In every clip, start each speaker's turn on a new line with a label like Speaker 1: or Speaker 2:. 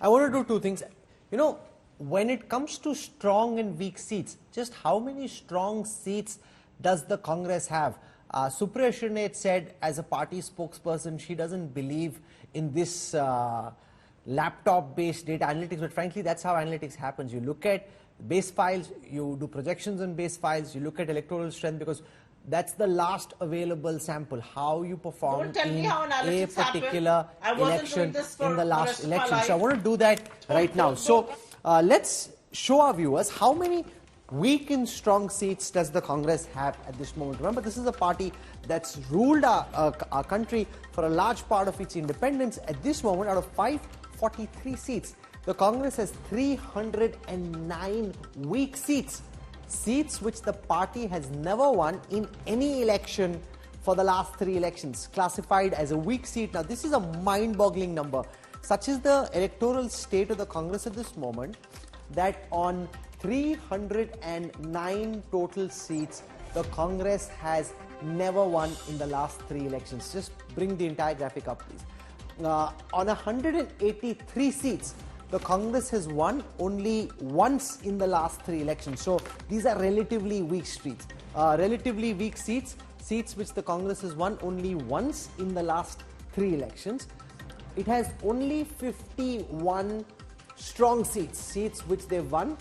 Speaker 1: I want to do two things. You know, when it comes to strong and weak seats, just how many strong seats does the Congress have? Supriya Shrinate said, as a party spokesperson, she doesn't believe in this laptop-based data analytics, but frankly, that's how analytics happens. You look at base files, you do projections on base files, you look at electoral strength, because that's the last available sample, how you performed in a particular election in the last election. So I want to do that right now. So let's show our viewers how many weak and strong seats does the Congress have at this moment. Remember, this is a party that's ruled our country for a large part of its independence. At this moment, out of 543 seats, the Congress has 309 weak seats. Seats which the party has never won in any election for the last 3 elections, classified as a weak seat. Now, this is a mind-boggling number. Such is the electoral state of the Congress at this moment, that on 309 total seats, the Congress has never won in the last 3 elections. Just bring the entire graphic up, please. On 183 seats, the Congress has won only once in the last 3 elections. So these are relatively weak seats. Seats which the Congress has won only once in the last 3 elections. It has only 51 strong seats which they've won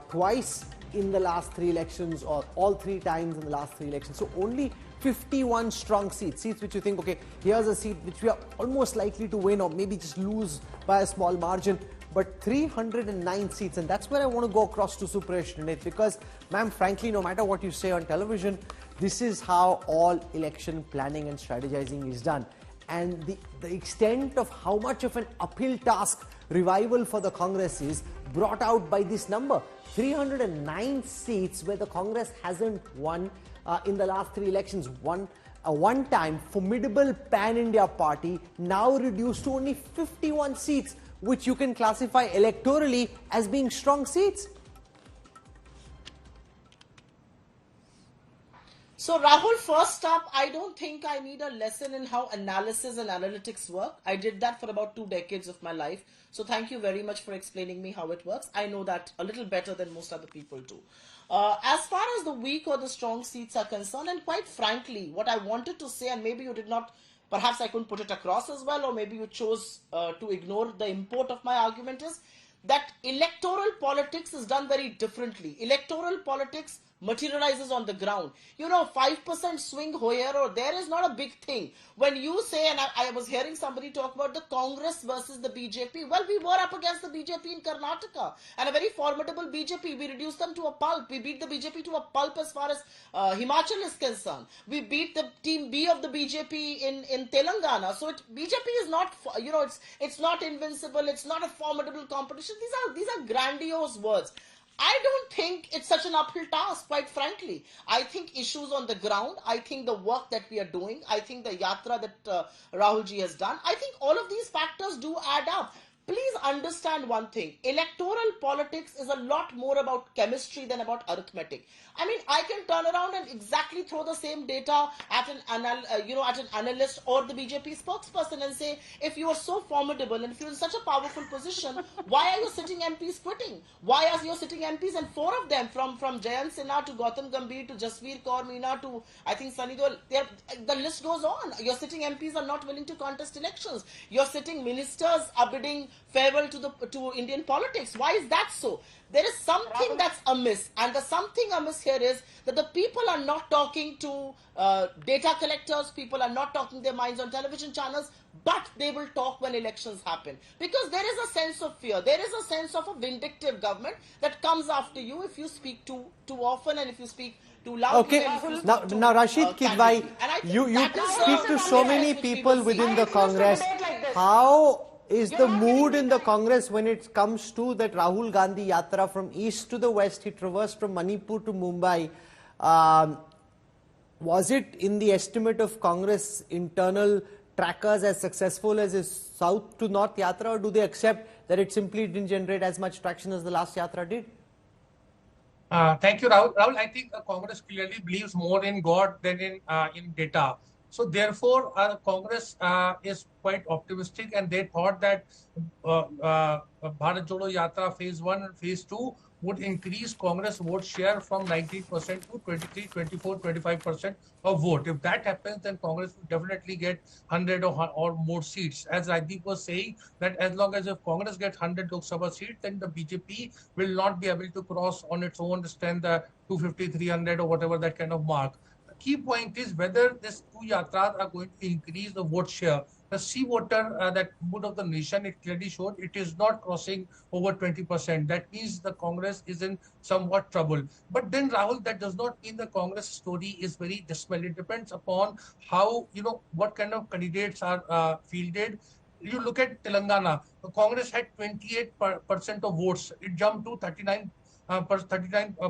Speaker 1: twice in the last 3 elections, or all 3 times in the last 3 elections. So only 51 strong seats which you think, okay, here's a seat which we are almost likely to win or maybe just lose by a small margin. But 309 seats, and that's where I want to go across to Supriya Shrinate, because, ma'am, frankly, no matter what you say on television, this is how all election planning and strategizing is done. And the extent of how much of an uphill task revival for the Congress is brought out by this number. 309 seats where the Congress hasn't won in the last 3 elections. One time formidable pan-India party, now reduced to only 51 seats, which you can classify electorally as being strong seats.
Speaker 2: So Rahul, first up, I don't think I need a lesson in how analysis and analytics work. I did that for about 2 decades of my life. So thank you very much for explaining me how it works. I know that a little better than most other people do. As far as the weak or the strong seats are concerned, and quite frankly, what I wanted to say, and maybe you did not, perhaps I couldn't put it across as well, or maybe you chose to ignore the import of my argument, is that electoral politics is done very differently. Electoral politics materializes on the ground. 5% swing here or there is not a big thing. When you say, and I was hearing somebody talk about the Congress versus the BJP, well, we were up against the BJP in Karnataka, and a very formidable BJP. We reduced them to a pulp. We beat the BJP to a pulp as far as Himachal is concerned. We beat the team B of the BJP in Telangana. So BJP is not, it's not invincible. It's not a formidable competition. These are grandiose words. I don't think it's such an uphill task, quite frankly. I think issues on the ground, I think the work that we are doing, I think the Yatra that Rahulji has done, I think all of these factors do add up. Please understand one thing. Electoral politics is a lot more about chemistry than about arithmetic. I mean, I can turn around and exactly throw the same data at an analyst or the BJP spokesperson and say, if you are so formidable and if you're in such a powerful position, why are your sitting MPs quitting? Why are your sitting MPs, and 4 of them, from Jayant Sinha to Gautam Gambhir to Jasveer Kaur Meena to, I think, Sunny Deol, the list goes on. Your sitting MPs are not willing to contest elections. Your sitting ministers are bidding farewell to Indian politics. Why is that so? There is something that's amiss, and the something amiss here is that the people are not talking to data collectors, people are not talking their minds on television channels, but they will talk when elections happen. Because there is a sense of fear, there is a sense of a vindictive government that comes after you if you speak too often and if you speak too loudly.
Speaker 1: Okay, now Rashid Kidwai, you speak to so many people within the Congress. How is the mood in the Congress when it comes to that Rahul Gandhi Yatra from east to the west? He traversed from Manipur to Mumbai. Was it, in the estimate of Congress internal trackers, as successful as his south to north Yatra, or do they accept that it simply didn't generate as much traction as the last Yatra did?
Speaker 3: Thank you, Rahul. Rahul, I think Congress clearly believes more in God than in data. So therefore, Congress is quite optimistic, and they thought that Bharat Jodo Yatra phase 1 and phase 2 would increase Congress vote share from 19% to 23, 24, 25% of vote. If that happens, then Congress will definitely get 100 or more seats. As Rajdeep was saying, that as long as if Congress gets 100 Lok Sabha seats, then the BJP will not be able to cross on its own strength the 250, 300 or whatever that kind of mark. The key point is whether these two yatras are going to increase the vote share. The sea voter, that mood of the nation, it clearly showed it is not crossing over 20%. That means the Congress is in somewhat trouble. But then, Rahul, that does not mean the Congress story is very dismal. It depends upon how, what kind of candidates are fielded. You look at Telangana, the Congress had 28% of votes. It jumped to 39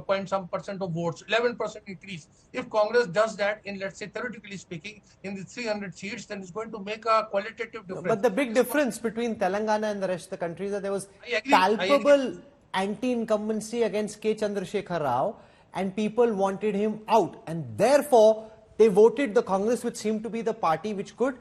Speaker 3: point some percent of votes, 11% increase. If Congress does that in, let's say, theoretically speaking, in the 300 seats, then it's going to make a qualitative difference.
Speaker 1: But the big difference between Telangana and the rest of the country is that there was
Speaker 3: I agree.
Speaker 1: palpable anti-incumbency against K. Chandrasekhar Rao, and people wanted him out. And therefore, they voted the Congress, which seemed to be the party which could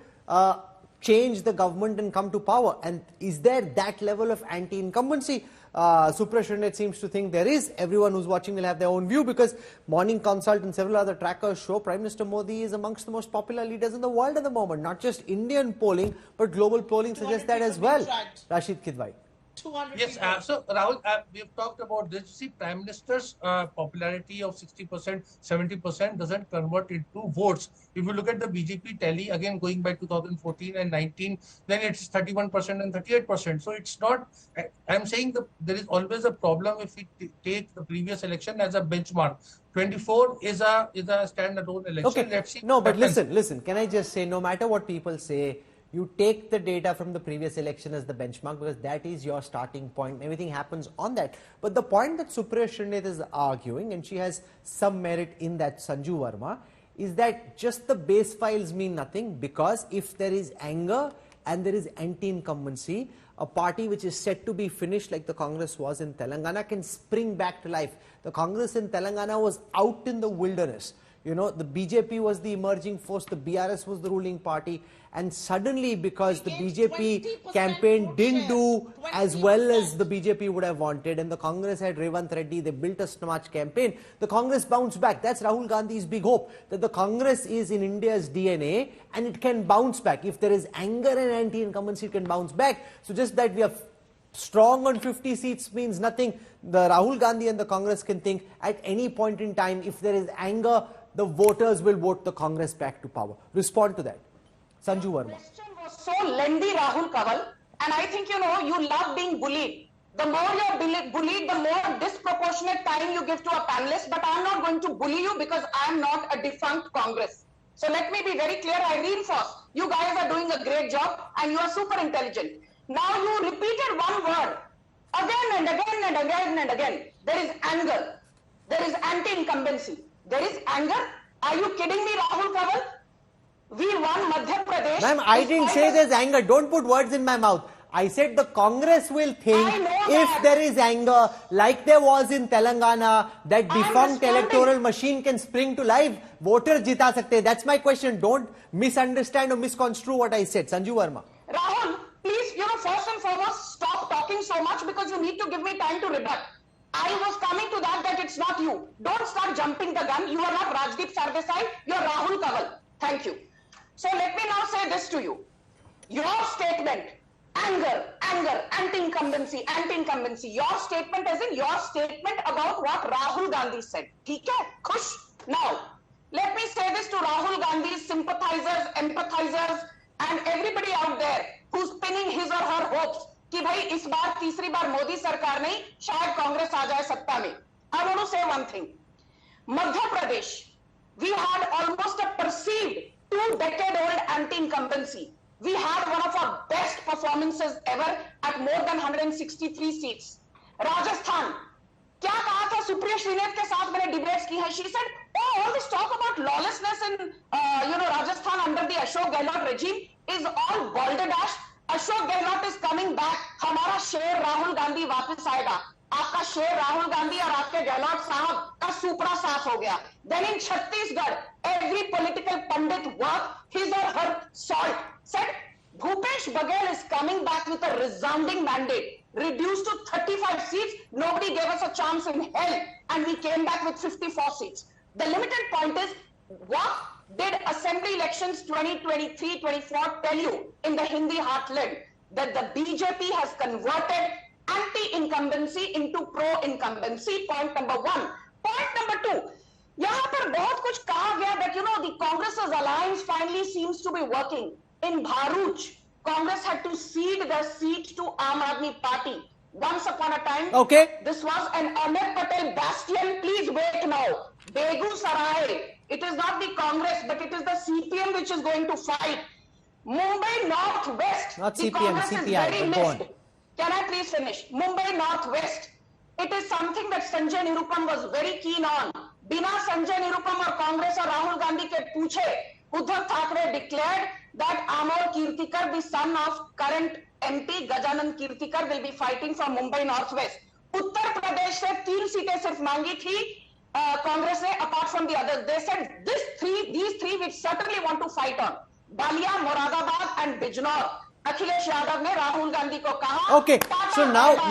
Speaker 1: change the government and come to power. And is there that level of anti-incumbency? Supriya seems to think there is. Everyone who's watching will have their own view, because Morning Consult and several other trackers show Prime Minister Modi is amongst the most popular leaders in the world at the moment. Not just Indian polling, but global polling suggests that as well. Rashid Kidwai.
Speaker 2: 200
Speaker 3: Yes,
Speaker 2: people.
Speaker 3: so Rahul, we've talked about this. See, Prime Minister's popularity of 60%, 70% doesn't convert into votes. If you look at the BJP tally, again going by 2014 and 19, then it's 31% and 38%. So it's not, I'm saying there is always a problem if we take the previous election as a benchmark. 24 is a standalone election.
Speaker 1: Okay,
Speaker 3: Let's see.
Speaker 1: no, but listen, can I just say, no matter what people say, you take the data from the previous election as the benchmark, because that is your starting point. Everything happens on that. But the point that Supriya Srinath is arguing, and she has some merit in that, Sanju Verma, is that just the base files mean nothing, because if there is anger and there is anti-incumbency, a party which is set to be finished like the Congress was in Telangana can spring back to life. The Congress in Telangana was out in the wilderness. The BJP was the emerging force, the BRS was the ruling party, and suddenly, because the BJP campaign didn't do as well as the BJP would have wanted, and the Congress had Revanth Reddy, they built a smart campaign, the Congress bounced back. That's Rahul Gandhi's big hope, that the Congress is in India's DNA and it can bounce back. If there is anger and anti-incumbency, it can bounce back. So just that we are strong on 50 seats means nothing. The Rahul Gandhi and the Congress can think at any point in time, if there is anger, the voters will vote the Congress back to power. Respond to that. Sanju Verma.
Speaker 4: The question was so lengthy, Rahul Kaval, and I think, you love being bullied. The more you're bullied, the more disproportionate time you give to a panelist, but I'm not going to bully you because I'm not a defunct Congress. So let me be very clear, I reinforce, you guys are doing a great job and you are super intelligent. Now you repeated one word again and again and again and again. There is anger. There is anti-incumbency. There is anger. Are you kidding me, Rahul Kaval? We won Madhya Pradesh.
Speaker 1: Ma'am, I didn't say there's anger. Don't put words in my mouth. I said the Congress will think if there is anger, like there was in Telangana, that defunct electoral machine can spring to life. Voters jita sakte. That's my question. Don't misunderstand or misconstrue what I said. Sanju Verma.
Speaker 4: Rahul, please, first and foremost, stop talking so much, because you need to give me time to rebut. I was coming to that it's not you. Don't start jumping the gun. You are not Rajdeep Sardesai. You are Rahul Kaval. Thank you. So let me now say this to you. Your statement, anger, anti-incumbency. Your statement as in your statement about what Rahul Gandhi said. Okay? Khush. Now, let me say this to Rahul Gandhi's sympathizers, empathizers, and everybody out there who's pinning his or her hopes कि भाई इस बार तीसरी बार मोदी सरकार नहीं, शायद कांग्रेस आ जाए सत्ता में. I want to say one thing. Madhya Pradesh, we had almost a perceived 2-decade-old anti-incumbency. We had one of our best performances ever at more than 163 seats. Rajasthan, क्या कहा था सुप्रिया श्रीनाथ के साथ मैंने डिबेट्स की है. She said, oh, all this talk about lawlessness in Rajasthan under the Ashok Gehlot regime is all balderdash. Ashok Gehlot is coming back. हमारा शेर राहुल गांधी वापस आएगा. आपका शेर राहुल गांधी और आपके गहलोत साहब का सुपड़ा साफ हो गया. Then in Chhattisgarh, every political pandit worked his or her salt. Said Bhupesh Baghel is coming back with a resounding mandate. Reduced to 35 seats. Nobody gave us a chance in hell, and we came back with 54 seats. The limited point is, what did assembly elections 2023-24 tell you in the Hindi heartland? That the BJP has converted anti-incumbency into pro-incumbency. Point number one. Point number two. यहाँ पर बहुत कुछ कहा गया that the Congress's alliance finally seems to be working. In Bharuch, Congress had to cede the seat to Aam Aadmi Party. Once upon a time, this was an Ahmed Patel bastion. Please wait now. Begusarai. It is not the Congress, but it is the CPM which is going to fight. Mumbai Northwest.
Speaker 1: Not
Speaker 4: the
Speaker 1: CPM,
Speaker 4: Congress
Speaker 1: CPI,
Speaker 4: is very
Speaker 1: go on.
Speaker 4: mixed. Can I please finish? Mumbai Northwest. It is something that Sanjay Nirupam was very keen on. Bina Sanjay Nirupam or Congress or Rahul Gandhi ke puche, Uddhav Thackeray declared that Amol Kirtikar, the son of current MP Gajanan Kirtikar, will be fighting for Mumbai Northwest. Uttar Pradesh se 3 seateं सिर्फ मांगी थी Congress ने, apart from the others. They said these three we certainly want to fight on. Balia, Moradabad and Bijnor. Akhilesh Yadav ने राहुल गांधी को कहा.
Speaker 1: Okay, so now